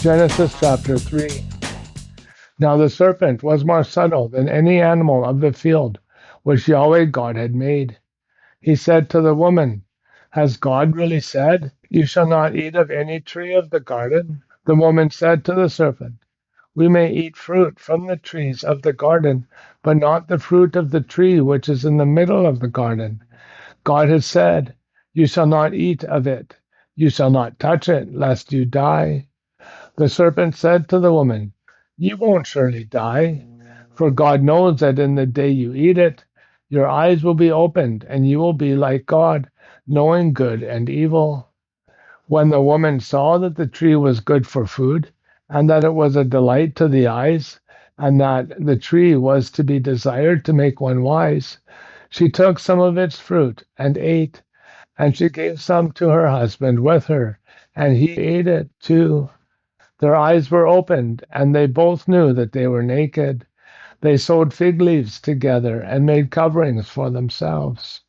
Genesis chapter 3. Now the serpent was more subtle than any animal of the field which Yahweh God had made. He said to the woman, Has God really said, You shall not eat of any tree of the garden? The woman said to the serpent, We may eat fruit from the trees of the garden, but not the fruit of the tree which is in the middle of the garden. God has said, You shall not eat of it. You shall not touch it, lest you die. The serpent said to the woman, You won't surely die, for God knows that in the day you eat it, your eyes will be opened, and you will be like God, knowing good and evil. When the woman saw that the tree was good for food, and that it was a delight to the eyes, and that the tree was to be desired to make one wise, she took some of its fruit and ate, and she gave some to her husband with her, and he ate it too. Their eyes were opened, and they both knew that they were naked. They sewed fig leaves together and made coverings for themselves.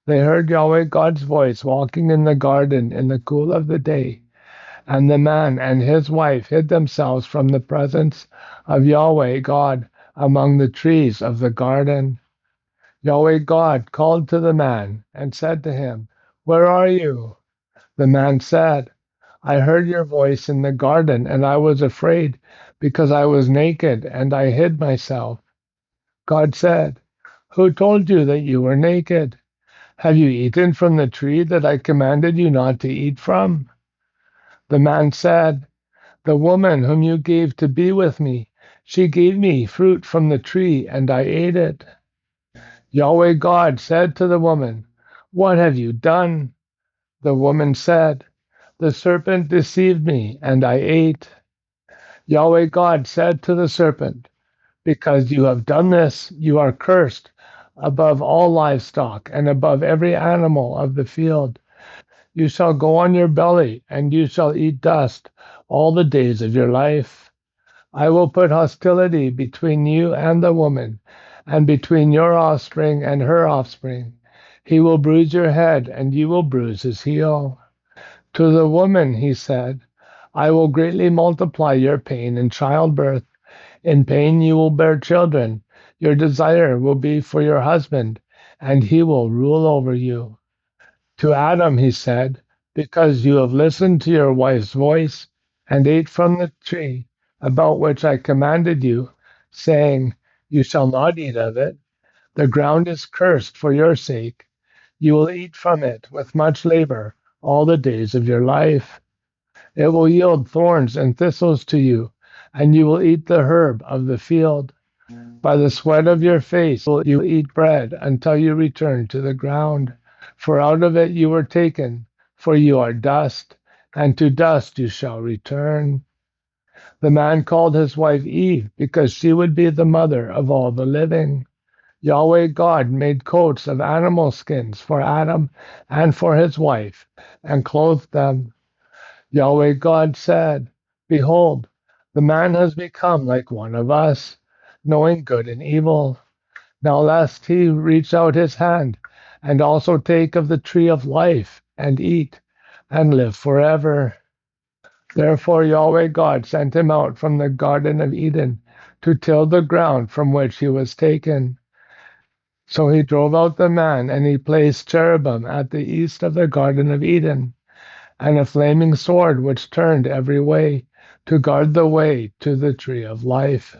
They heard Yahweh God's voice walking in the garden in the cool of the day, and the man and his wife hid themselves from the presence of Yahweh God among the trees of the garden. Yahweh God called to the man and said to him, Where are you? The man said, I heard your voice in the garden, and I was afraid because I was naked and I hid myself. God said, Who told you that you were naked? Have you eaten from the tree that I commanded you not to eat from? The man said, The woman whom you gave to be with me, she gave me fruit from the tree, and I ate it. Yahweh God said to the woman, What have you done? The woman said, The serpent deceived me, and I ate. Yahweh God said to the serpent, Because you have done this, you are cursed above all livestock and above every animal of the field. You shall go on your belly, and you shall eat dust all the days of your life. I will put hostility between you and the woman, and between your offspring and her offspring. He will bruise your head, and you will bruise his heel. To the woman he said, I will greatly multiply your pain in childbirth. In pain you will bear children. Your desire will be for your husband, and he will rule over you. To Adam he said, Because you have listened to your wife's voice, and ate from the tree about which I commanded you, saying, You shall not eat of it. The ground is cursed for your sake. You will eat from it with much labor all the days of your life. It will yield thorns and thistles to you, and you will eat the herb of the field. By the sweat of your face will you eat bread until you return to the ground. For out of it you were taken, for you are dust, and to dust you shall return. The man called his wife Eve, because she would be the mother of all the living. Yahweh God made coats of animal skins for Adam and for his wife, and clothed them. Yahweh God said, Behold, the man has become like one of us, knowing good and evil. Now lest he reach out his hand and also take of the tree of life and eat and live forever. Therefore Yahweh God sent him out from the Garden of Eden to till the ground from which he was taken. So he drove out the man, and he placed cherubim at the east of the Garden of Eden, and a flaming sword which turned every way, to guard the way to the tree of life.